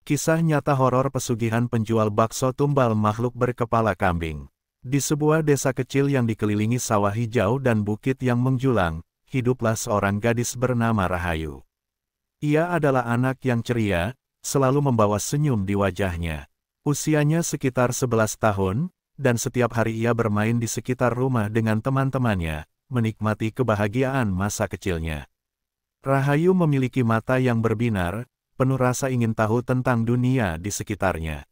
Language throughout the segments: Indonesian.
Kisah nyata horor pesugihan penjual bakso tumbal makhluk berkepala kambing. Di sebuah desa kecil yang dikelilingi sawah hijau dan bukit yang menjulang, hiduplah seorang gadis bernama Rahayu. Ia adalah anak yang ceria, selalu membawa senyum di wajahnya. Usianya sekitar 11 tahun, dan setiap hari ia bermain di sekitar rumah dengan teman-temannya, menikmati kebahagiaan masa kecilnya. Rahayu memiliki mata yang berbinar, penuh rasa ingin tahu tentang dunia di sekitarnya.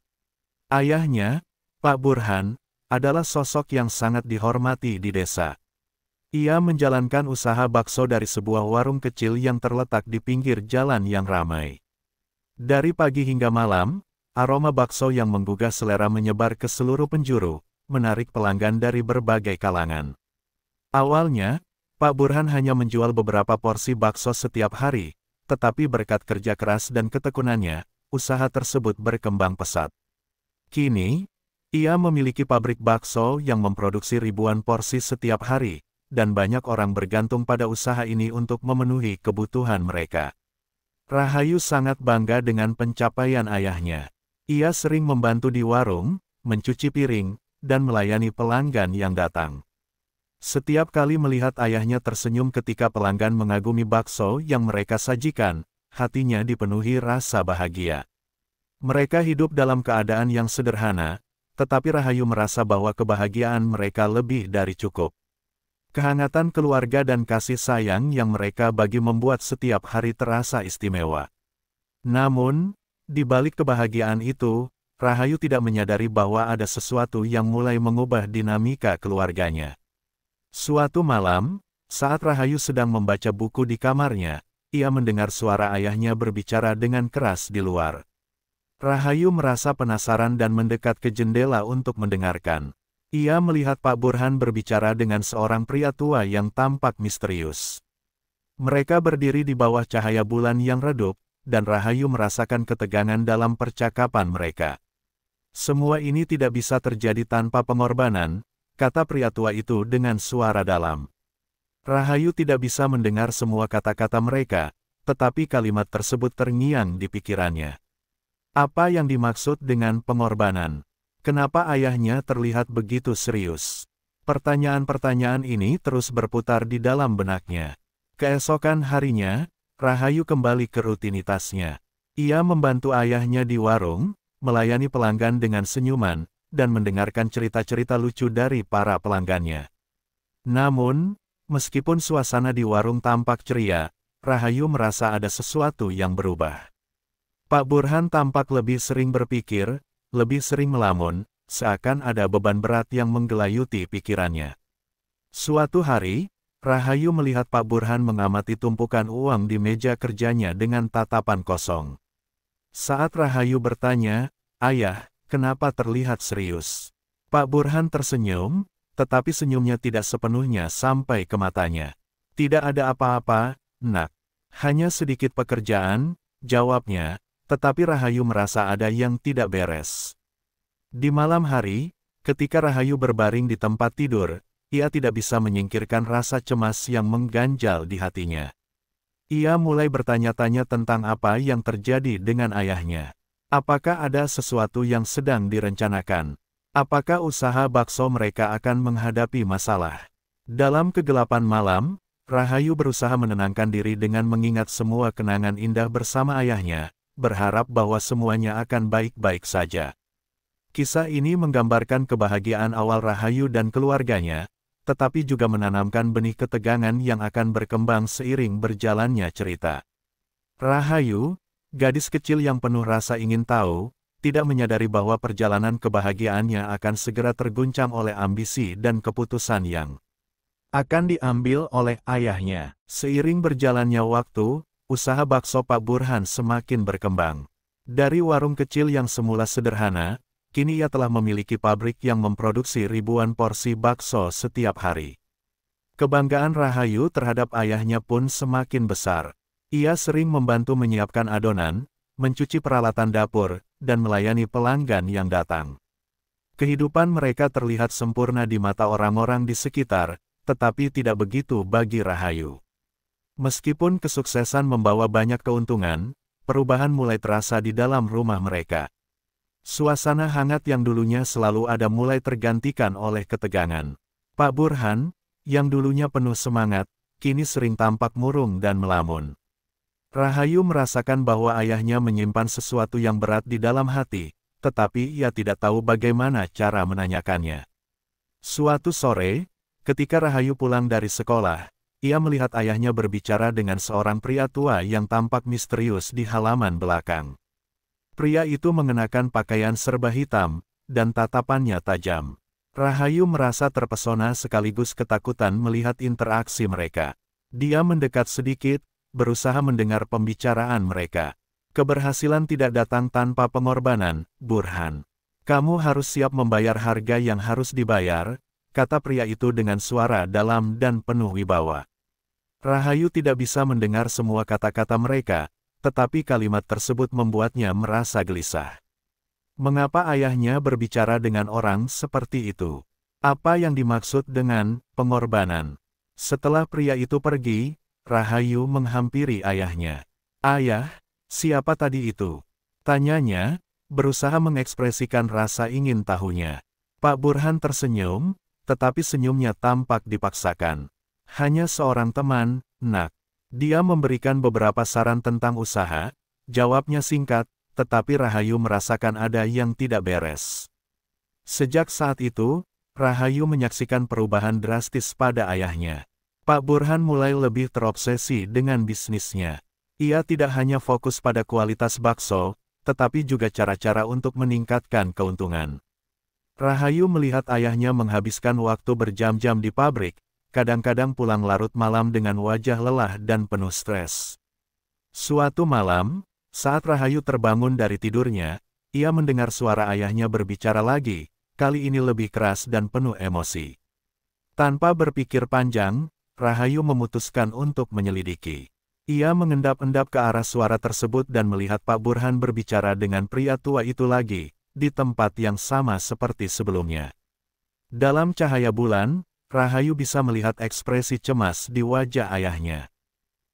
Ayahnya, Pak Burhan, adalah sosok yang sangat dihormati di desa. Ia menjalankan usaha bakso dari sebuah warung kecil yang terletak di pinggir jalan yang ramai. Dari pagi hingga malam, aroma bakso yang menggugah selera menyebar ke seluruh penjuru, menarik pelanggan dari berbagai kalangan. Awalnya, Pak Burhan hanya menjual beberapa porsi bakso setiap hari, tetapi berkat kerja keras dan ketekunannya, usaha tersebut berkembang pesat. Kini, ia memiliki pabrik bakso yang memproduksi ribuan porsi setiap hari, dan banyak orang bergantung pada usaha ini untuk memenuhi kebutuhan mereka. Rahayu sangat bangga dengan pencapaian ayahnya. Ia sering membantu di warung, mencuci piring, dan melayani pelanggan yang datang. Setiap kali melihat ayahnya tersenyum ketika pelanggan mengagumi bakso yang mereka sajikan, hatinya dipenuhi rasa bahagia. Mereka hidup dalam keadaan yang sederhana, tetapi Rahayu merasa bahwa kebahagiaan mereka lebih dari cukup. Kehangatan keluarga dan kasih sayang yang mereka bagi membuat setiap hari terasa istimewa. Namun, di balik kebahagiaan itu, Rahayu tidak menyadari bahwa ada sesuatu yang mulai mengubah dinamika keluarganya. Suatu malam, saat Rahayu sedang membaca buku di kamarnya, ia mendengar suara ayahnya berbicara dengan keras di luar. Rahayu merasa penasaran dan mendekat ke jendela untuk mendengarkan. Ia melihat Pak Burhan berbicara dengan seorang pria tua yang tampak misterius. Mereka berdiri di bawah cahaya bulan yang redup, dan Rahayu merasakan ketegangan dalam percakapan mereka. Semua ini tidak bisa terjadi tanpa pengorbanan, kata pria tua itu dengan suara dalam. Rahayu tidak bisa mendengar semua kata-kata mereka, tetapi kalimat tersebut terngiang di pikirannya. Apa yang dimaksud dengan pengorbanan? Kenapa ayahnya terlihat begitu serius? Pertanyaan-pertanyaan ini terus berputar di dalam benaknya. Keesokan harinya, Rahayu kembali ke rutinitasnya. Ia membantu ayahnya di warung, melayani pelanggan dengan senyuman, dan mendengarkan cerita-cerita lucu dari para pelanggannya. Namun, meskipun suasana di warung tampak ceria, Rahayu merasa ada sesuatu yang berubah. Pak Burhan tampak lebih sering berpikir, lebih sering melamun, seakan ada beban berat yang menggelayuti pikirannya. Suatu hari, Rahayu melihat Pak Burhan mengamati tumpukan uang di meja kerjanya dengan tatapan kosong. Saat Rahayu bertanya, "Ayah, kenapa terlihat serius?" Pak Burhan tersenyum, tetapi senyumnya tidak sepenuhnya sampai ke matanya. "Tidak ada apa-apa, Nak. Hanya sedikit pekerjaan," jawabnya. Tetapi Rahayu merasa ada yang tidak beres. Di malam hari, ketika Rahayu berbaring di tempat tidur, ia tidak bisa menyingkirkan rasa cemas yang mengganjal di hatinya. Ia mulai bertanya-tanya tentang apa yang terjadi dengan ayahnya. Apakah ada sesuatu yang sedang direncanakan? Apakah usaha bakso mereka akan menghadapi masalah? Dalam kegelapan malam, Rahayu berusaha menenangkan diri dengan mengingat semua kenangan indah bersama ayahnya, berharap bahwa semuanya akan baik-baik saja. Kisah ini menggambarkan kebahagiaan awal Rahayu dan keluarganya, tetapi juga menanamkan benih ketegangan yang akan berkembang seiring berjalannya cerita. Rahayu, gadis kecil yang penuh rasa ingin tahu, tidak menyadari bahwa perjalanan kebahagiaannya akan segera terguncang oleh ambisi dan keputusan yang akan diambil oleh ayahnya. Seiring berjalannya waktu, usaha bakso Pak Burhan semakin berkembang. Dari warung kecil yang semula sederhana, kini ia telah memiliki pabrik yang memproduksi ribuan porsi bakso setiap hari. Kebanggaan Rahayu terhadap ayahnya pun semakin besar. Ia sering membantu menyiapkan adonan, mencuci peralatan dapur, dan melayani pelanggan yang datang. Kehidupan mereka terlihat sempurna di mata orang-orang di sekitar, tetapi tidak begitu bagi Rahayu. Meskipun kesuksesan membawa banyak keuntungan, perubahan mulai terasa di dalam rumah mereka. Suasana hangat yang dulunya selalu ada mulai tergantikan oleh ketegangan. Pak Burhan, yang dulunya penuh semangat, kini sering tampak murung dan melamun. Rahayu merasakan bahwa ayahnya menyimpan sesuatu yang berat di dalam hati, tetapi ia tidak tahu bagaimana cara menanyakannya. Suatu sore, ketika Rahayu pulang dari sekolah, ia melihat ayahnya berbicara dengan seorang pria tua yang tampak misterius di halaman belakang. Pria itu mengenakan pakaian serba hitam, dan tatapannya tajam. Rahayu merasa terpesona sekaligus ketakutan melihat interaksi mereka. Dia mendekat sedikit, berusaha mendengar pembicaraan mereka. Keberhasilan tidak datang tanpa pengorbanan, Burhan. Kamu harus siap membayar harga yang harus dibayar, kata pria itu dengan suara dalam dan penuh wibawa. Rahayu tidak bisa mendengar semua kata-kata mereka, tetapi kalimat tersebut membuatnya merasa gelisah. Mengapa ayahnya berbicara dengan orang seperti itu? Apa yang dimaksud dengan pengorbanan? Setelah pria itu pergi, Rahayu menghampiri ayahnya. Ayah, siapa tadi itu? Tanyanya, berusaha mengekspresikan rasa ingin tahunya. Pak Burhan tersenyum, tetapi senyumnya tampak dipaksakan. Hanya seorang teman, nak. Dia memberikan beberapa saran tentang usaha, jawabnya singkat, tetapi Rahayu merasakan ada yang tidak beres. Sejak saat itu, Rahayu menyaksikan perubahan drastis pada ayahnya. Pak Burhan mulai lebih terobsesi dengan bisnisnya. Ia tidak hanya fokus pada kualitas bakso, tetapi juga cara-cara untuk meningkatkan keuntungan. Rahayu melihat ayahnya menghabiskan waktu berjam-jam di pabrik, kadang-kadang pulang larut malam dengan wajah lelah dan penuh stres. Suatu malam, saat Rahayu terbangun dari tidurnya, ia mendengar suara ayahnya berbicara lagi, kali ini lebih keras dan penuh emosi. Tanpa berpikir panjang, Rahayu memutuskan untuk menyelidiki. Ia mengendap-endap ke arah suara tersebut dan melihat Pak Burhan berbicara dengan pria tua itu lagi, di tempat yang sama seperti sebelumnya. Dalam cahaya bulan, Rahayu bisa melihat ekspresi cemas di wajah ayahnya.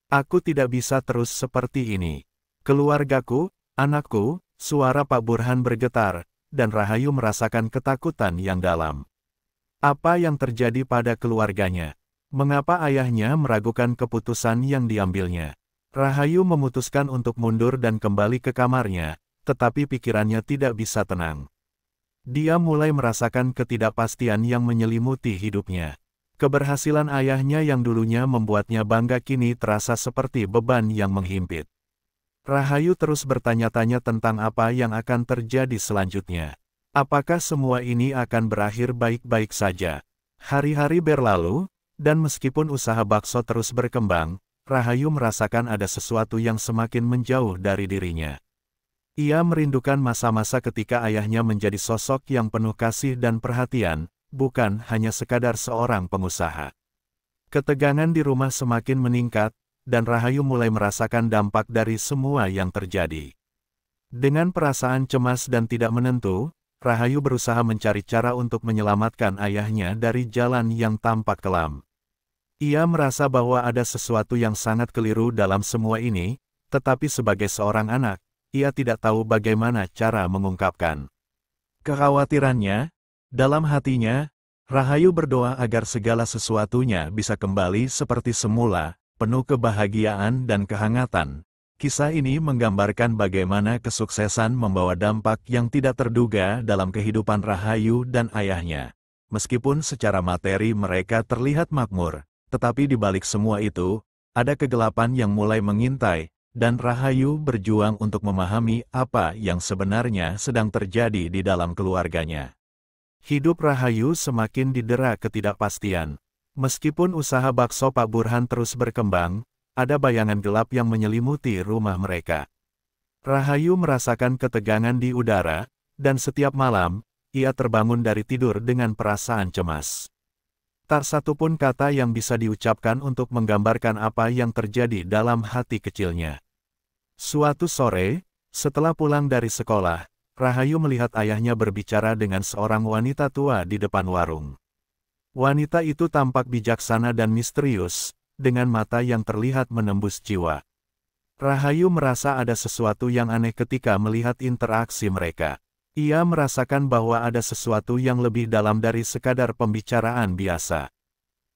Aku tidak bisa terus seperti ini. Keluargaku, anakku, suara Pak Burhan bergetar, dan Rahayu merasakan ketakutan yang dalam. Apa yang terjadi pada keluarganya? Mengapa ayahnya meragukan keputusan yang diambilnya? Rahayu memutuskan untuk mundur dan kembali ke kamarnya, tetapi pikirannya tidak bisa tenang. Dia mulai merasakan ketidakpastian yang menyelimuti hidupnya. Keberhasilan ayahnya yang dulunya membuatnya bangga kini terasa seperti beban yang menghimpit. Rahayu terus bertanya-tanya tentang apa yang akan terjadi selanjutnya. Apakah semua ini akan berakhir baik-baik saja? Hari-hari berlalu, dan meskipun usaha bakso terus berkembang, Rahayu merasakan ada sesuatu yang semakin menjauh dari dirinya. Ia merindukan masa-masa ketika ayahnya menjadi sosok yang penuh kasih dan perhatian, bukan hanya sekadar seorang pengusaha. Ketegangan di rumah semakin meningkat, dan Rahayu mulai merasakan dampak dari semua yang terjadi. Dengan perasaan cemas dan tidak menentu, Rahayu berusaha mencari cara untuk menyelamatkan ayahnya dari jalan yang tampak kelam. Ia merasa bahwa ada sesuatu yang sangat keliru dalam semua ini, tetapi sebagai seorang anak, ia tidak tahu bagaimana cara mengungkapkan kekhawatirannya. Dalam hatinya, Rahayu berdoa agar segala sesuatunya bisa kembali seperti semula, penuh kebahagiaan dan kehangatan. Kisah ini menggambarkan bagaimana kesuksesan membawa dampak yang tidak terduga dalam kehidupan Rahayu dan ayahnya. Meskipun secara materi mereka terlihat makmur, tetapi di balik semua itu, ada kegelapan yang mulai mengintai, dan Rahayu berjuang untuk memahami apa yang sebenarnya sedang terjadi di dalam keluarganya. Hidup Rahayu semakin didera ketidakpastian. Meskipun usaha bakso Pak Burhan terus berkembang, ada bayangan gelap yang menyelimuti rumah mereka. Rahayu merasakan ketegangan di udara, dan setiap malam, ia terbangun dari tidur dengan perasaan cemas. Tak satu pun kata yang bisa diucapkan untuk menggambarkan apa yang terjadi dalam hati kecilnya. Suatu sore, setelah pulang dari sekolah, Rahayu melihat ayahnya berbicara dengan seorang wanita tua di depan warung. Wanita itu tampak bijaksana dan misterius, dengan mata yang terlihat menembus jiwa. Rahayu merasa ada sesuatu yang aneh ketika melihat interaksi mereka. Ia merasakan bahwa ada sesuatu yang lebih dalam dari sekadar pembicaraan biasa.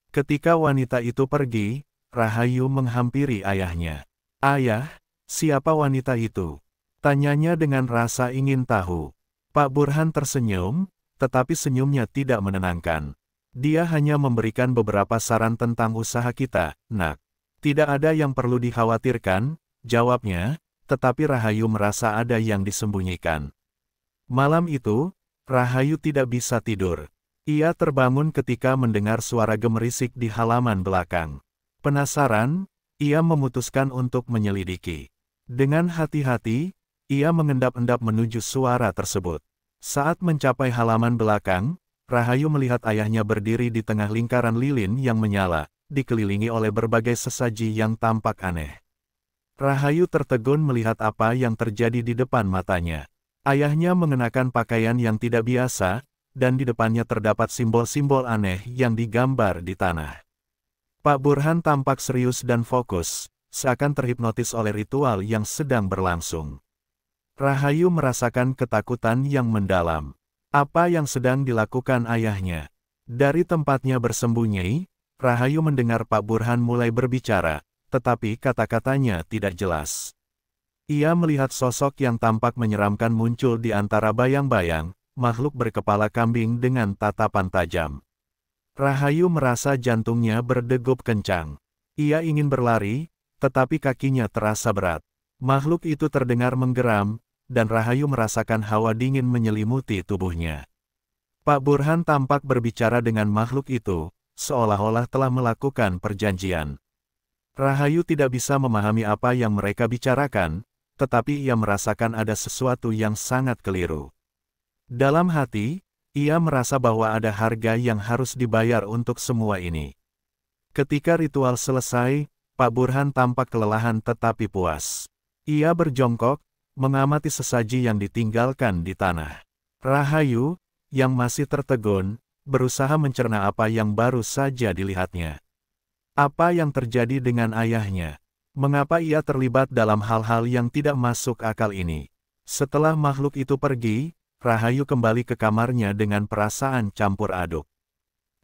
Ketika wanita itu pergi, Rahayu menghampiri ayahnya. "Ayah, siapa wanita itu?" tanyanya dengan rasa ingin tahu. Pak Burhan tersenyum, tetapi senyumnya tidak menenangkan. "Dia hanya memberikan beberapa saran tentang usaha kita, Nak. Tidak ada yang perlu dikhawatirkan," jawabnya, tetapi Rahayu merasa ada yang disembunyikan. Malam itu, Rahayu tidak bisa tidur. Ia terbangun ketika mendengar suara gemerisik di halaman belakang. Penasaran, ia memutuskan untuk menyelidiki. Dengan hati-hati, ia mengendap-endap menuju suara tersebut. Saat mencapai halaman belakang, Rahayu melihat ayahnya berdiri di tengah lingkaran lilin yang menyala, dikelilingi oleh berbagai sesaji yang tampak aneh. Rahayu tertegun melihat apa yang terjadi di depan matanya. Ayahnya mengenakan pakaian yang tidak biasa, dan di depannya terdapat simbol-simbol aneh yang digambar di tanah. Pak Burhan tampak serius dan fokus, seakan terhipnotis oleh ritual yang sedang berlangsung. Rahayu merasakan ketakutan yang mendalam. Apa yang sedang dilakukan ayahnya? Dari tempatnya bersembunyi, Rahayu mendengar Pak Burhan mulai berbicara, tetapi kata-katanya tidak jelas. Ia melihat sosok yang tampak menyeramkan muncul di antara bayang-bayang, makhluk berkepala kambing dengan tatapan tajam. Rahayu merasa jantungnya berdegup kencang. Ia ingin berlari, tetapi kakinya terasa berat. Makhluk itu terdengar menggeram, dan Rahayu merasakan hawa dingin menyelimuti tubuhnya. Pak Burhan tampak berbicara dengan makhluk itu, seolah-olah telah melakukan perjanjian. Rahayu tidak bisa memahami apa yang mereka bicarakan, tetapi ia merasakan ada sesuatu yang sangat keliru. Dalam hati, ia merasa bahwa ada harga yang harus dibayar untuk semua ini. Ketika ritual selesai, Pak Burhan tampak kelelahan tetapi puas. Ia berjongkok, mengamati sesaji yang ditinggalkan di tanah. Rahayu, yang masih tertegun, berusaha mencerna apa yang baru saja dilihatnya. Apa yang terjadi dengan ayahnya? Mengapa ia terlibat dalam hal-hal yang tidak masuk akal ini? Setelah makhluk itu pergi, Rahayu kembali ke kamarnya dengan perasaan campur aduk.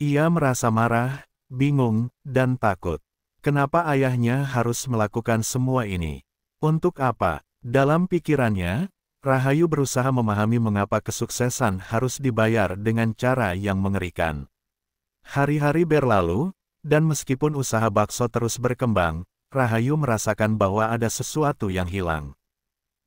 Ia merasa marah, bingung, dan takut. Kenapa ayahnya harus melakukan semua ini? Untuk apa? Dalam pikirannya, Rahayu berusaha memahami mengapa kesuksesan harus dibayar dengan cara yang mengerikan. Hari-hari berlalu, dan meskipun usaha bakso terus berkembang, Rahayu merasakan bahwa ada sesuatu yang hilang.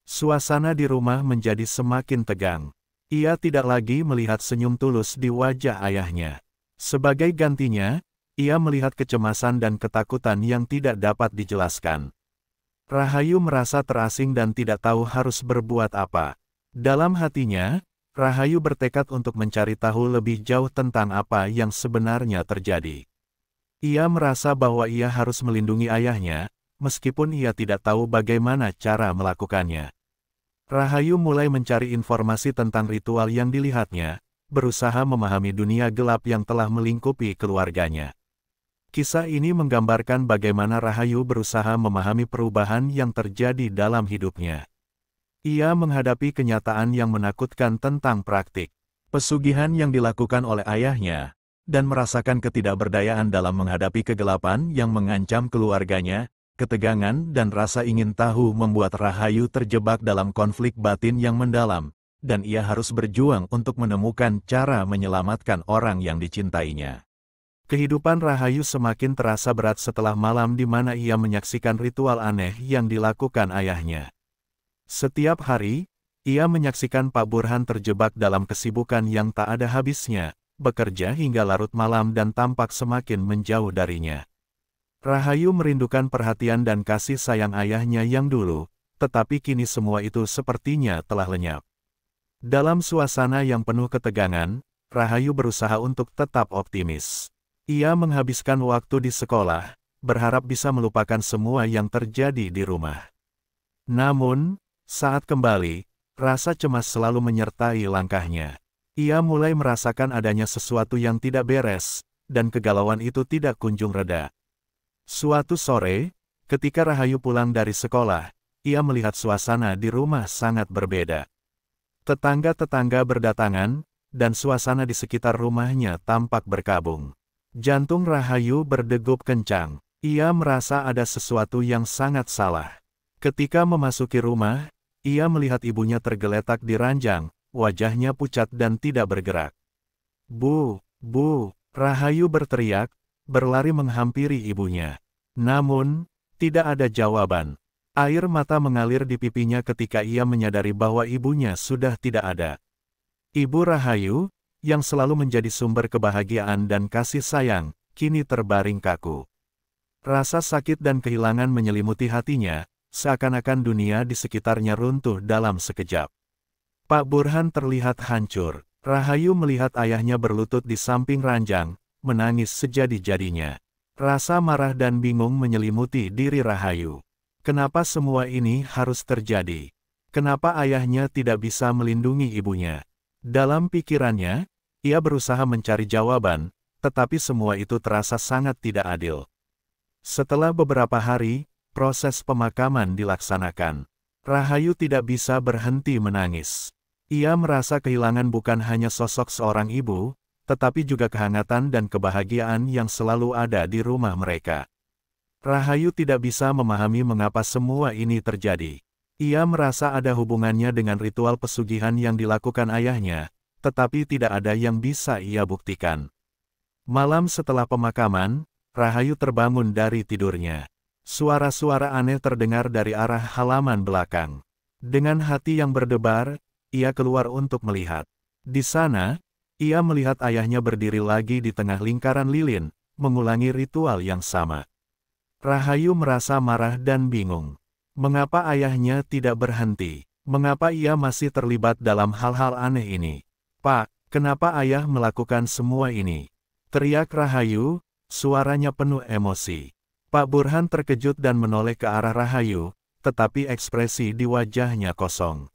Suasana di rumah menjadi semakin tegang. Ia tidak lagi melihat senyum tulus di wajah ayahnya. Sebagai gantinya, ia melihat kecemasan dan ketakutan yang tidak dapat dijelaskan. Rahayu merasa terasing dan tidak tahu harus berbuat apa. Dalam hatinya, Rahayu bertekad untuk mencari tahu lebih jauh tentang apa yang sebenarnya terjadi. Ia merasa bahwa ia harus melindungi ayahnya, meskipun ia tidak tahu bagaimana cara melakukannya. Rahayu mulai mencari informasi tentang ritual yang dilihatnya, berusaha memahami dunia gelap yang telah melingkupi keluarganya. Kisah ini menggambarkan bagaimana Rahayu berusaha memahami perubahan yang terjadi dalam hidupnya. Ia menghadapi kenyataan yang menakutkan tentang praktik pesugihan yang dilakukan oleh ayahnya, dan merasakan ketidakberdayaan dalam menghadapi kegelapan yang mengancam keluarganya. Ketegangan dan rasa ingin tahu membuat Rahayu terjebak dalam konflik batin yang mendalam, dan ia harus berjuang untuk menemukan cara menyelamatkan orang yang dicintainya. Kehidupan Rahayu semakin terasa berat setelah malam di mana ia menyaksikan ritual aneh yang dilakukan ayahnya. Setiap hari, ia menyaksikan Pak Burhan terjebak dalam kesibukan yang tak ada habisnya, bekerja hingga larut malam dan tampak semakin menjauh darinya. Rahayu merindukan perhatian dan kasih sayang ayahnya yang dulu, tetapi kini semua itu sepertinya telah lenyap. Dalam suasana yang penuh ketegangan, Rahayu berusaha untuk tetap optimis. Ia menghabiskan waktu di sekolah, berharap bisa melupakan semua yang terjadi di rumah. Namun, saat kembali, rasa cemas selalu menyertai langkahnya. Ia mulai merasakan adanya sesuatu yang tidak beres, dan kegalauan itu tidak kunjung reda. Suatu sore, Ketika Rahayu pulang dari sekolah, ia melihat suasana di rumah sangat berbeda. Tetangga-tetangga berdatangan, dan suasana di sekitar rumahnya tampak berkabung. Jantung Rahayu berdegup kencang. Ia merasa ada sesuatu yang sangat salah. Ketika memasuki rumah, ia melihat ibunya tergeletak di ranjang, wajahnya pucat dan tidak bergerak. "Bu, Bu!" Rahayu berteriak, berlari menghampiri ibunya. Namun, tidak ada jawaban. Air mata mengalir di pipinya ketika ia menyadari bahwa ibunya sudah tidak ada. Ibu Rahayu, yang selalu menjadi sumber kebahagiaan dan kasih sayang, kini terbaring kaku. Rasa sakit dan kehilangan menyelimuti hatinya, seakan-akan dunia di sekitarnya runtuh dalam sekejap. Pak Burhan terlihat hancur. Rahayu melihat ayahnya berlutut di samping ranjang, menangis sejadi-jadinya. Rasa marah dan bingung menyelimuti diri Rahayu. Kenapa semua ini harus terjadi? Kenapa ayahnya tidak bisa melindungi ibunya? Dalam pikirannya, ia berusaha mencari jawaban, tetapi semua itu terasa sangat tidak adil. Setelah beberapa hari, proses pemakaman dilaksanakan. Rahayu tidak bisa berhenti menangis. Ia merasa kehilangan bukan hanya sosok seorang ibu, tetapi juga kehangatan dan kebahagiaan yang selalu ada di rumah mereka. Rahayu tidak bisa memahami mengapa semua ini terjadi. Ia merasa ada hubungannya dengan ritual pesugihan yang dilakukan ayahnya, tetapi tidak ada yang bisa ia buktikan. Malam setelah pemakaman, Rahayu terbangun dari tidurnya. Suara-suara aneh terdengar dari arah halaman belakang. Dengan hati yang berdebar, ia keluar untuk melihat. Di sana, ia melihat ayahnya berdiri lagi di tengah lingkaran lilin, mengulangi ritual yang sama. Rahayu merasa marah dan bingung. Mengapa ayahnya tidak berhenti? Mengapa ia masih terlibat dalam hal-hal aneh ini? "Pak, kenapa ayah melakukan semua ini?" teriak Rahayu, suaranya penuh emosi. Pak Burhan terkejut dan menoleh ke arah Rahayu, tetapi ekspresi di wajahnya kosong.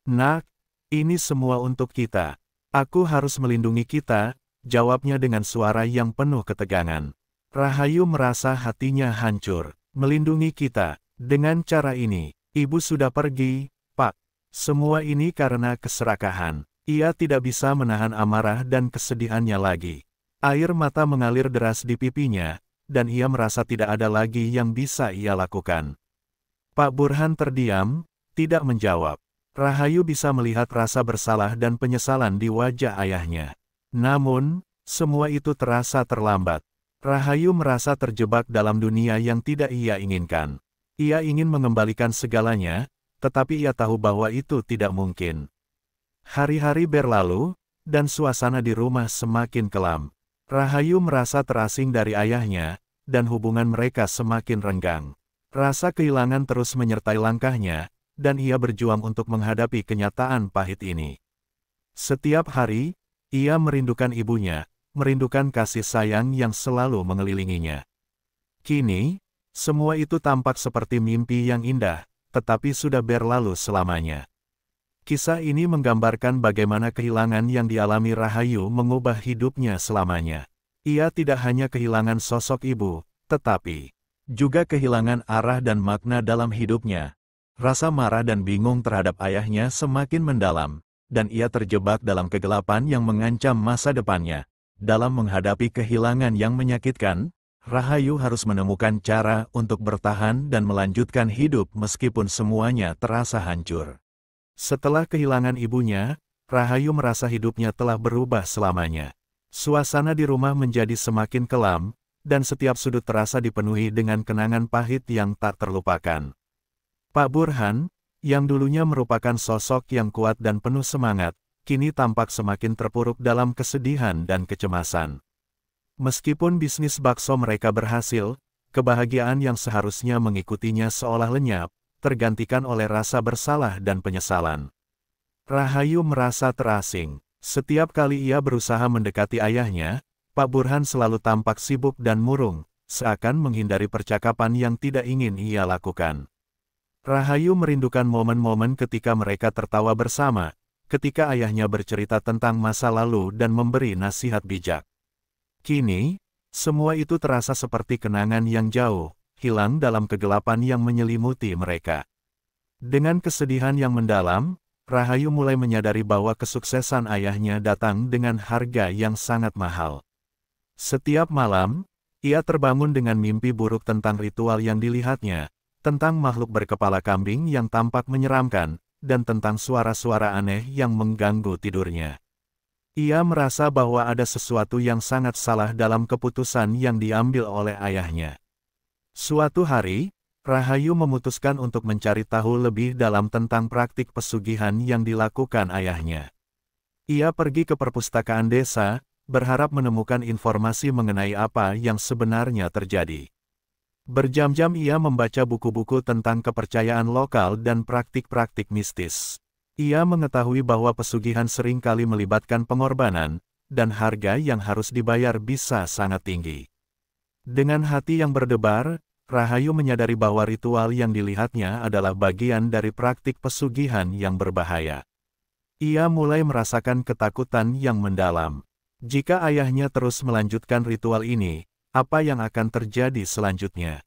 "Nak, ini semua untuk kita. Aku harus melindungi kita," jawabnya dengan suara yang penuh ketegangan. Rahayu merasa hatinya hancur. "Melindungi kita. Dengan cara ini, ibu sudah pergi, Pak. Semua ini karena keserakahan." Ia tidak bisa menahan amarah dan kesedihannya lagi. Air mata mengalir deras di pipinya, dan ia merasa tidak ada lagi yang bisa ia lakukan. Pak Burhan terdiam, tidak menjawab. Rahayu bisa melihat rasa bersalah dan penyesalan di wajah ayahnya. Namun, semua itu terasa terlambat. Rahayu merasa terjebak dalam dunia yang tidak ia inginkan. Ia ingin mengembalikan segalanya, tetapi ia tahu bahwa itu tidak mungkin. Hari-hari berlalu, dan suasana di rumah semakin kelam. Rahayu merasa terasing dari ayahnya, dan hubungan mereka semakin renggang. Rasa kehilangan terus menyertai langkahnya, dan ia berjuang untuk menghadapi kenyataan pahit ini. Setiap hari, ia merindukan ibunya, merindukan kasih sayang yang selalu mengelilinginya. Kini, semua itu tampak seperti mimpi yang indah, tetapi sudah berlalu selamanya. Kisah ini menggambarkan bagaimana kehilangan yang dialami Rahayu mengubah hidupnya selamanya. Ia tidak hanya kehilangan sosok ibu, tetapi juga kehilangan arah dan makna dalam hidupnya. Rasa marah dan bingung terhadap ayahnya semakin mendalam, dan ia terjebak dalam kegelapan yang mengancam masa depannya. Dalam menghadapi kehilangan yang menyakitkan, Rahayu harus menemukan cara untuk bertahan dan melanjutkan hidup meskipun semuanya terasa hancur. Setelah kehilangan ibunya, Rahayu merasa hidupnya telah berubah selamanya. Suasana di rumah menjadi semakin kelam, dan setiap sudut terasa dipenuhi dengan kenangan pahit yang tak terlupakan. Pak Burhan, yang dulunya merupakan sosok yang kuat dan penuh semangat, kini tampak semakin terpuruk dalam kesedihan dan kecemasan. Meskipun bisnis bakso mereka berhasil, kebahagiaan yang seharusnya mengikutinya seolah lenyap, tergantikan oleh rasa bersalah dan penyesalan. Rahayu merasa terasing. Setiap kali ia berusaha mendekati ayahnya, Pak Burhan selalu tampak sibuk dan murung, seakan menghindari percakapan yang tidak ingin ia lakukan. Rahayu merindukan momen-momen ketika mereka tertawa bersama, ketika ayahnya bercerita tentang masa lalu dan memberi nasihat bijak. Kini, semua itu terasa seperti kenangan yang jauh, hilang dalam kegelapan yang menyelimuti mereka. Dengan kesedihan yang mendalam, Rahayu mulai menyadari bahwa kesuksesan ayahnya datang dengan harga yang sangat mahal. Setiap malam, ia terbangun dengan mimpi buruk tentang ritual yang dilihatnya, tentang makhluk berkepala kambing yang tampak menyeramkan, dan tentang suara-suara aneh yang mengganggu tidurnya. Ia merasa bahwa ada sesuatu yang sangat salah dalam keputusan yang diambil oleh ayahnya. Suatu hari, Rahayu memutuskan untuk mencari tahu lebih dalam tentang praktik pesugihan yang dilakukan ayahnya. Ia pergi ke perpustakaan desa, berharap menemukan informasi mengenai apa yang sebenarnya terjadi. Berjam-jam ia membaca buku-buku tentang kepercayaan lokal dan praktik-praktik mistis. Ia mengetahui bahwa pesugihan seringkali melibatkan pengorbanan, dan harga yang harus dibayar bisa sangat tinggi. Dengan hati yang berdebar, Rahayu menyadari bahwa ritual yang dilihatnya adalah bagian dari praktik pesugihan yang berbahaya. Ia mulai merasakan ketakutan yang mendalam. Jika ayahnya terus melanjutkan ritual ini, apa yang akan terjadi selanjutnya?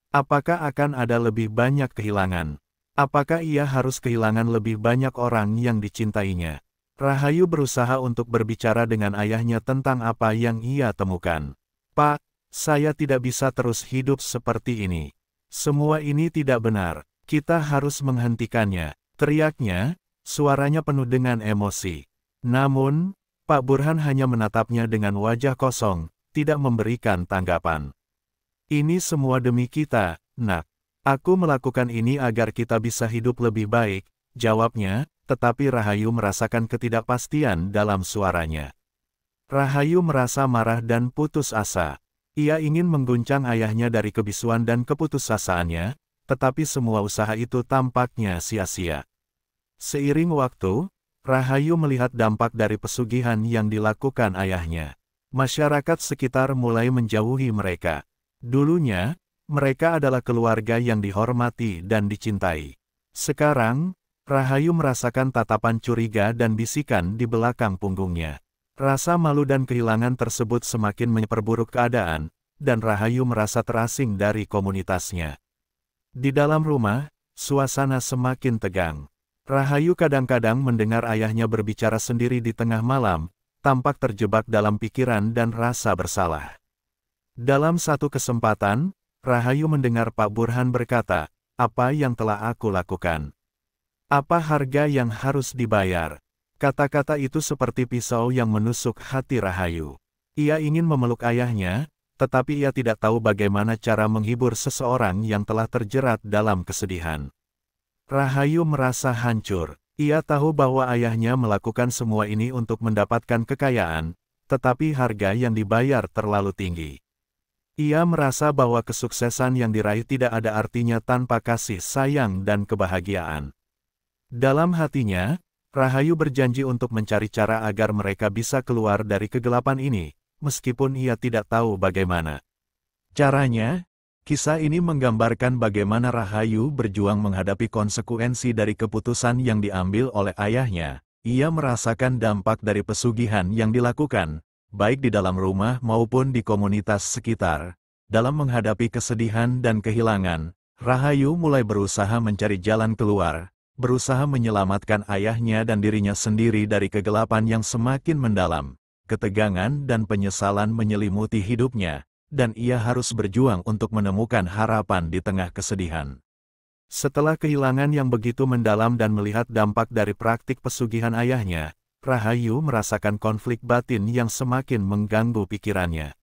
Apakah akan ada lebih banyak kehilangan? Apakah ia harus kehilangan lebih banyak orang yang dicintainya? Rahayu berusaha untuk berbicara dengan ayahnya tentang apa yang ia temukan. "Pak, saya tidak bisa terus hidup seperti ini. Semua ini tidak benar. Kita harus menghentikannya," teriaknya, suaranya penuh dengan emosi. Namun, Pak Burhan hanya menatapnya dengan wajah kosong, tidak memberikan tanggapan. "Ini semua demi kita, Nak. Aku melakukan ini agar kita bisa hidup lebih baik," jawabnya, tetapi Rahayu merasakan ketidakpastian dalam suaranya. Rahayu merasa marah dan putus asa. Ia ingin mengguncang ayahnya dari kebisuan dan keputusasaannya, tetapi semua usaha itu tampaknya sia-sia. Seiring waktu, Rahayu melihat dampak dari pesugihan yang dilakukan ayahnya. Masyarakat sekitar mulai menjauhi mereka. Dulunya, mereka adalah keluarga yang dihormati dan dicintai. Sekarang, Rahayu merasakan tatapan curiga dan bisikan di belakang punggungnya. Rasa malu dan kehilangan tersebut semakin memperburuk keadaan, dan Rahayu merasa terasing dari komunitasnya. Di dalam rumah, suasana semakin tegang. Rahayu kadang-kadang mendengar ayahnya berbicara sendiri di tengah malam, tampak terjebak dalam pikiran dan rasa bersalah. Dalam satu kesempatan, Rahayu mendengar Pak Burhan berkata, "Apa yang telah aku lakukan? Apa harga yang harus dibayar?" Kata-kata itu seperti pisau yang menusuk hati Rahayu. Ia ingin memeluk ayahnya, tetapi ia tidak tahu bagaimana cara menghibur seseorang yang telah terjerat dalam kesedihan. Rahayu merasa hancur. Ia tahu bahwa ayahnya melakukan semua ini untuk mendapatkan kekayaan, tetapi harga yang dibayar terlalu tinggi. Ia merasa bahwa kesuksesan yang diraih tidak ada artinya tanpa kasih sayang dan kebahagiaan. Dalam hatinya, Rahayu berjanji untuk mencari cara agar mereka bisa keluar dari kegelapan ini, meskipun ia tidak tahu bagaimana caranya. Kisah ini menggambarkan bagaimana Rahayu berjuang menghadapi konsekuensi dari keputusan yang diambil oleh ayahnya. Ia merasakan dampak dari pesugihan yang dilakukan, baik di dalam rumah maupun di komunitas sekitar. Dalam menghadapi kesedihan dan kehilangan, Rahayu mulai berusaha mencari jalan keluar, berusaha menyelamatkan ayahnya dan dirinya sendiri dari kegelapan yang semakin mendalam. Ketegangan dan penyesalan menyelimuti hidupnya, dan ia harus berjuang untuk menemukan harapan di tengah kesedihan. Setelah kehilangan yang begitu mendalam dan melihat dampak dari praktik pesugihan ayahnya, Rahayu merasakan konflik batin yang semakin mengganggu pikirannya.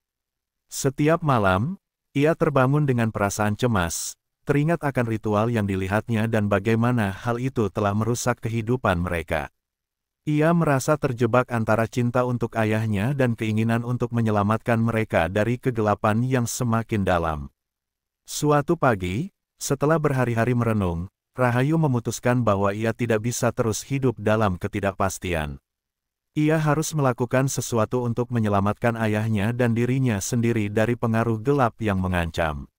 Setiap malam, ia terbangun dengan perasaan cemas, teringat akan ritual yang dilihatnya dan bagaimana hal itu telah merusak kehidupan mereka. Ia merasa terjebak antara cinta untuk ayahnya dan keinginan untuk menyelamatkan mereka dari kegelapan yang semakin dalam. Suatu pagi, setelah berhari-hari merenung, Rahayu memutuskan bahwa ia tidak bisa terus hidup dalam ketidakpastian. Ia harus melakukan sesuatu untuk menyelamatkan ayahnya dan dirinya sendiri dari pengaruh gelap yang mengancam.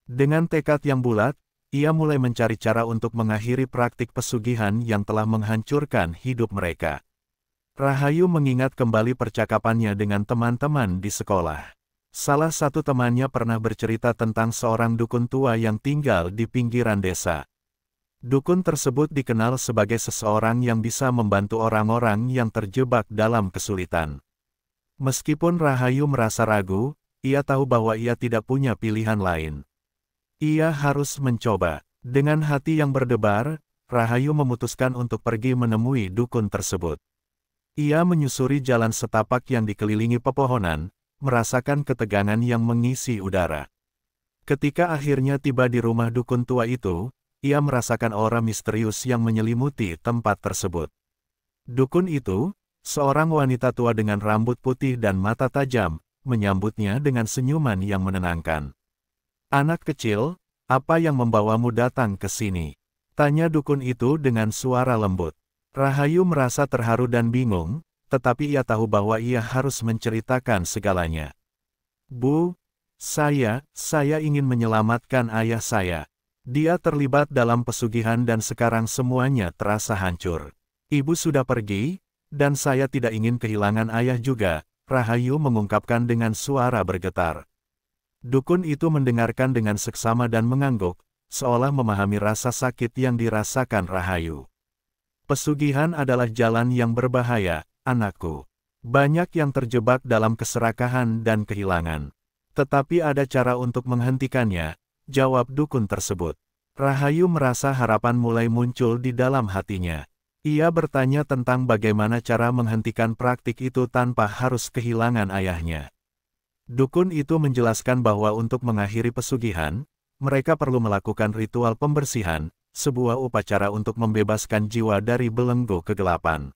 Dengan tekad yang bulat, ia mulai mencari cara untuk mengakhiri praktik pesugihan yang telah menghancurkan hidup mereka. Rahayu mengingat kembali percakapannya dengan teman-teman di sekolah. Salah satu temannya pernah bercerita tentang seorang dukun tua yang tinggal di pinggiran desa. Dukun tersebut dikenal sebagai seseorang yang bisa membantu orang-orang yang terjebak dalam kesulitan. Meskipun Rahayu merasa ragu, ia tahu bahwa ia tidak punya pilihan lain. Ia harus mencoba. Dengan hati yang berdebar, Rahayu memutuskan untuk pergi menemui dukun tersebut. Ia menyusuri jalan setapak yang dikelilingi pepohonan, merasakan ketegangan yang mengisi udara. Ketika akhirnya tiba di rumah dukun tua itu, ia merasakan aura misterius yang menyelimuti tempat tersebut. Dukun itu, seorang wanita tua dengan rambut putih dan mata tajam, menyambutnya dengan senyuman yang menenangkan. "Anak kecil, apa yang membawamu datang ke sini?" tanya dukun itu dengan suara lembut. Rahayu merasa terharu dan bingung, tetapi ia tahu bahwa ia harus menceritakan segalanya. "Bu, saya ingin menyelamatkan ayah saya. Dia terlibat dalam pesugihan dan sekarang semuanya terasa hancur. Ibu sudah pergi, dan saya tidak ingin kehilangan ayah juga," Rahayu mengungkapkan dengan suara bergetar. Dukun itu mendengarkan dengan seksama dan mengangguk, seolah memahami rasa sakit yang dirasakan Rahayu. "Pesugihan adalah jalan yang berbahaya, anakku. Banyak yang terjebak dalam keserakahan dan kehilangan. Tetapi ada cara untuk menghentikannya," jawab dukun tersebut. Rahayu merasa harapan mulai muncul di dalam hatinya. Ia bertanya tentang bagaimana cara menghentikan praktik itu tanpa harus kehilangan ayahnya. Dukun itu menjelaskan bahwa untuk mengakhiri pesugihan, mereka perlu melakukan ritual pembersihan, sebuah upacara untuk membebaskan jiwa dari belenggu kegelapan.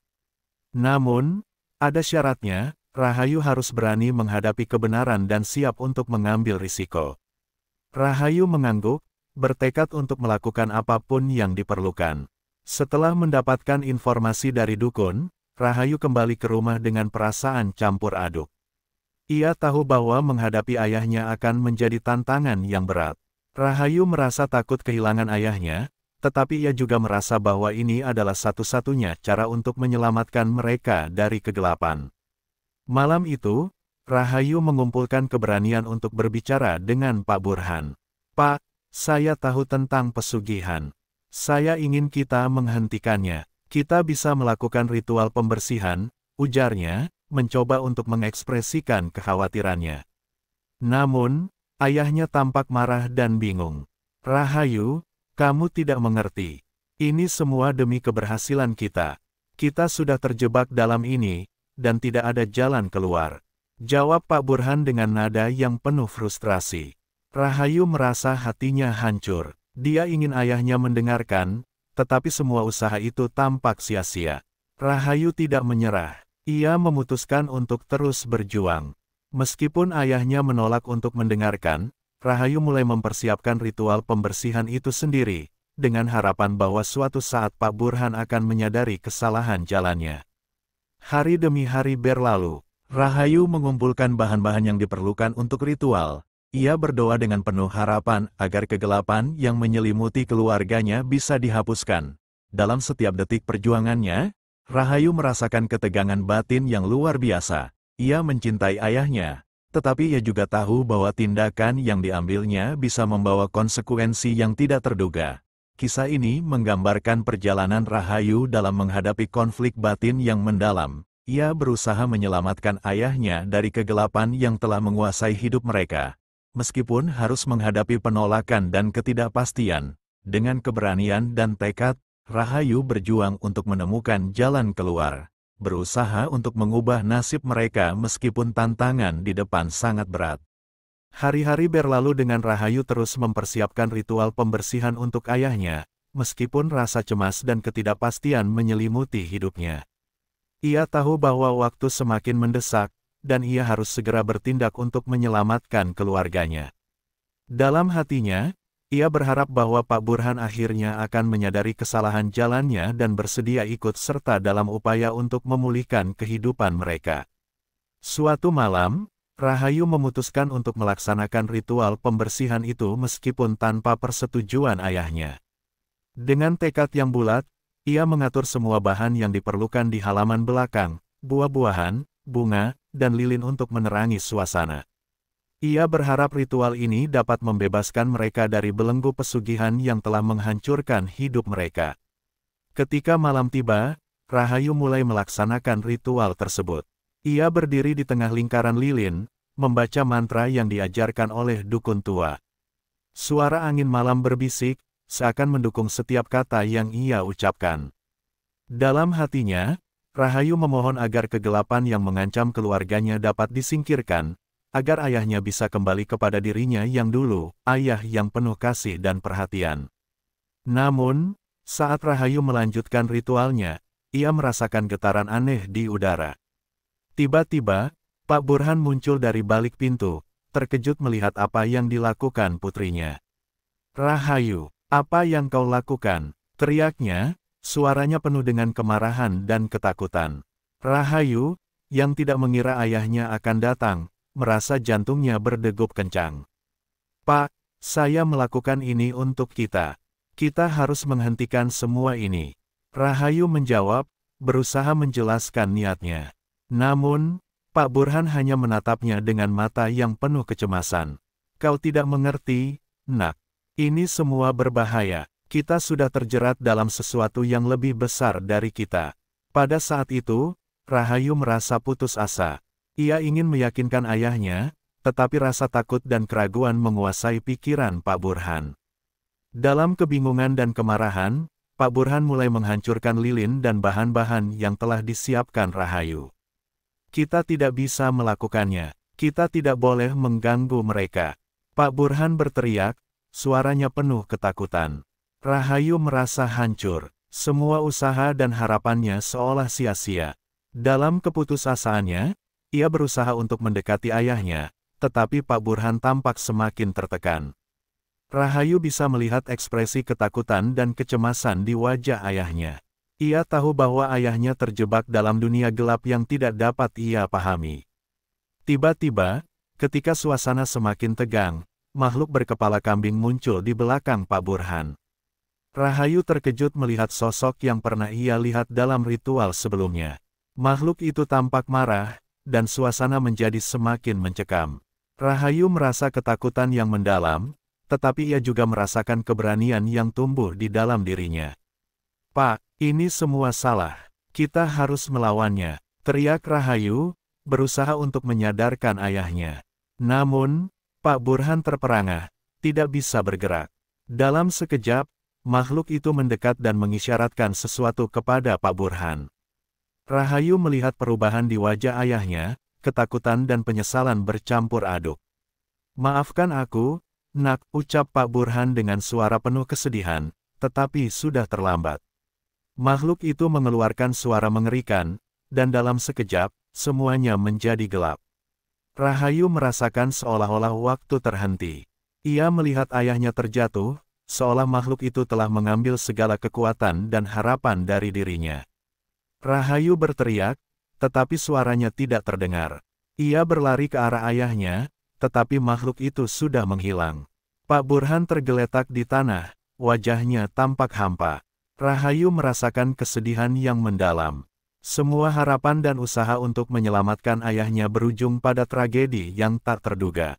Namun, ada syaratnya, Rahayu harus berani menghadapi kebenaran dan siap untuk mengambil risiko. Rahayu mengangguk, bertekad untuk melakukan apapun yang diperlukan. Setelah mendapatkan informasi dari dukun, Rahayu kembali ke rumah dengan perasaan campur aduk. Ia tahu bahwa menghadapi ayahnya akan menjadi tantangan yang berat. Rahayu merasa takut kehilangan ayahnya, tetapi ia juga merasa bahwa ini adalah satu-satunya cara untuk menyelamatkan mereka dari kegelapan. Malam itu, Rahayu mengumpulkan keberanian untuk berbicara dengan Pak Burhan. "Pak, saya tahu tentang pesugihan. Saya ingin kita menghentikannya. Kita bisa melakukan ritual pembersihan," ujarnya, mencoba untuk mengekspresikan kekhawatirannya. Namun, ayahnya tampak marah dan bingung. "Rahayu, kamu tidak mengerti. Ini semua demi keberhasilan kita. Kita sudah terjebak dalam ini, dan tidak ada jalan keluar," jawab Pak Burhan dengan nada yang penuh frustrasi. Rahayu merasa hatinya hancur. Dia ingin ayahnya mendengarkan, tetapi semua usaha itu tampak sia-sia. Rahayu tidak menyerah. Ia memutuskan untuk terus berjuang. Meskipun ayahnya menolak untuk mendengarkan, Rahayu mulai mempersiapkan ritual pembersihan itu sendiri, dengan harapan bahwa suatu saat Pak Burhan akan menyadari kesalahan jalannya. Hari demi hari berlalu, Rahayu mengumpulkan bahan-bahan yang diperlukan untuk ritual. Ia berdoa dengan penuh harapan agar kegelapan yang menyelimuti keluarganya bisa dihapuskan. Dalam setiap detik perjuangannya, Rahayu merasakan ketegangan batin yang luar biasa. Ia mencintai ayahnya, tetapi ia juga tahu bahwa tindakan yang diambilnya bisa membawa konsekuensi yang tidak terduga. Kisah ini menggambarkan perjalanan Rahayu dalam menghadapi konflik batin yang mendalam. Ia berusaha menyelamatkan ayahnya dari kegelapan yang telah menguasai hidup mereka. Meskipun harus menghadapi penolakan dan ketidakpastian, dengan keberanian dan tekad, Rahayu berjuang untuk menemukan jalan keluar. Berusaha untuk mengubah nasib mereka meskipun tantangan di depan sangat berat. Hari-hari berlalu dengan Rahayu terus mempersiapkan ritual pembersihan untuk ayahnya, meskipun rasa cemas dan ketidakpastian menyelimuti hidupnya. Ia tahu bahwa waktu semakin mendesak, dan ia harus segera bertindak untuk menyelamatkan keluarganya. Dalam hatinya, ia berharap bahwa Pak Burhan akhirnya akan menyadari kesalahan jalannya dan bersedia ikut serta dalam upaya untuk memulihkan kehidupan mereka. Suatu malam, Rahayu memutuskan untuk melaksanakan ritual pembersihan itu meskipun tanpa persetujuan ayahnya. Dengan tekad yang bulat, ia mengatur semua bahan yang diperlukan di halaman belakang, buah-buahan, bunga, dan lilin untuk menerangi suasana. Ia berharap ritual ini dapat membebaskan mereka dari belenggu pesugihan yang telah menghancurkan hidup mereka. Ketika malam tiba, Rahayu mulai melaksanakan ritual tersebut. Ia berdiri di tengah lingkaran lilin, membaca mantra yang diajarkan oleh dukun tua. Suara angin malam berbisik, seakan mendukung setiap kata yang ia ucapkan. Dalam hatinya, Rahayu memohon agar kegelapan yang mengancam keluarganya dapat disingkirkan, agar ayahnya bisa kembali kepada dirinya yang dulu, ayah yang penuh kasih dan perhatian. Namun, saat Rahayu melanjutkan ritualnya, ia merasakan getaran aneh di udara. Tiba-tiba, Pak Burhan muncul dari balik pintu, terkejut melihat apa yang dilakukan putrinya. "Rahayu, apa yang kau lakukan?" teriaknya, suaranya penuh dengan kemarahan dan ketakutan. Rahayu, yang tidak mengira ayahnya akan datang, merasa jantungnya berdegup kencang. "Pak, saya melakukan ini untuk kita. Kita harus menghentikan semua ini." Rahayu menjawab, berusaha menjelaskan niatnya. Namun, Pak Burhan hanya menatapnya dengan mata yang penuh kecemasan. "Kau tidak mengerti, Nak. Ini semua berbahaya. Kita sudah terjerat dalam sesuatu yang lebih besar dari kita." Pada saat itu, Rahayu merasa putus asa. Ia ingin meyakinkan ayahnya, tetapi rasa takut dan keraguan menguasai pikiran Pak Burhan. Dalam kebingungan dan kemarahan, Pak Burhan mulai menghancurkan lilin dan bahan-bahan yang telah disiapkan Rahayu. "Kita tidak bisa melakukannya. Kita tidak boleh mengganggu mereka." Pak Burhan berteriak, suaranya penuh ketakutan. Rahayu merasa hancur. Semua usaha dan harapannya seolah sia-sia. Dalam keputusasaannya, ia berusaha untuk mendekati ayahnya, tetapi Pak Burhan tampak semakin tertekan. Rahayu bisa melihat ekspresi ketakutan dan kecemasan di wajah ayahnya. Ia tahu bahwa ayahnya terjebak dalam dunia gelap yang tidak dapat ia pahami. Tiba-tiba, ketika suasana semakin tegang, makhluk berkepala kambing muncul di belakang Pak Burhan. Rahayu terkejut melihat sosok yang pernah ia lihat dalam ritual sebelumnya. Makhluk itu tampak marah, dan suasana menjadi semakin mencekam. Rahayu merasa ketakutan yang mendalam, tetapi ia juga merasakan keberanian yang tumbuh di dalam dirinya. "Pak, ini semua salah. Kita harus melawannya," teriak Rahayu, berusaha untuk menyadarkan ayahnya. Namun, Pak Burhan terperangah, tidak bisa bergerak. Dalam sekejap, makhluk itu mendekat dan mengisyaratkan sesuatu kepada Pak Burhan. Rahayu melihat perubahan di wajah ayahnya, ketakutan dan penyesalan bercampur aduk. "Maafkan aku, Nak," ucap Pak Burhan dengan suara penuh kesedihan, tetapi sudah terlambat. Makhluk itu mengeluarkan suara mengerikan, dan dalam sekejap, semuanya menjadi gelap. Rahayu merasakan seolah-olah waktu terhenti. Ia melihat ayahnya terjatuh, seolah makhluk itu telah mengambil segala kekuatan dan harapan dari dirinya. Rahayu berteriak, tetapi suaranya tidak terdengar. Ia berlari ke arah ayahnya, tetapi makhluk itu sudah menghilang. Pak Burhan tergeletak di tanah, wajahnya tampak hampa. Rahayu merasakan kesedihan yang mendalam. Semua harapan dan usaha untuk menyelamatkan ayahnya berujung pada tragedi yang tak terduga.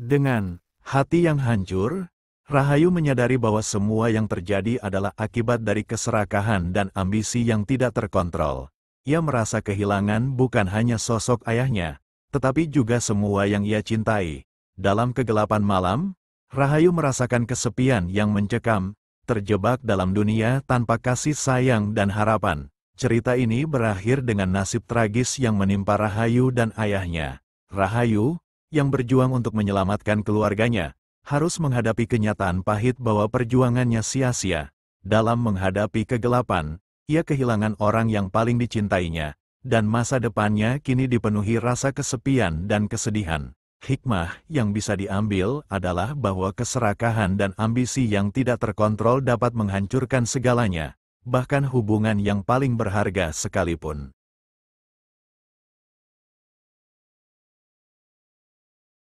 Dengan hati yang hancur, Rahayu menyadari bahwa semua yang terjadi adalah akibat dari keserakahan dan ambisi yang tidak terkontrol. Ia merasa kehilangan bukan hanya sosok ayahnya, tetapi juga semua yang ia cintai. Dalam kegelapan malam, Rahayu merasakan kesepian yang mencekam, terjebak dalam dunia tanpa kasih sayang dan harapan. Cerita ini berakhir dengan nasib tragis yang menimpa Rahayu dan ayahnya. Rahayu, yang berjuang untuk menyelamatkan keluarganya, harus menghadapi kenyataan pahit bahwa perjuangannya sia-sia. Dalam menghadapi kegelapan, ia kehilangan orang yang paling dicintainya, dan masa depannya kini dipenuhi rasa kesepian dan kesedihan. Hikmah yang bisa diambil adalah bahwa keserakahan dan ambisi yang tidak terkontrol dapat menghancurkan segalanya, bahkan hubungan yang paling berharga sekalipun.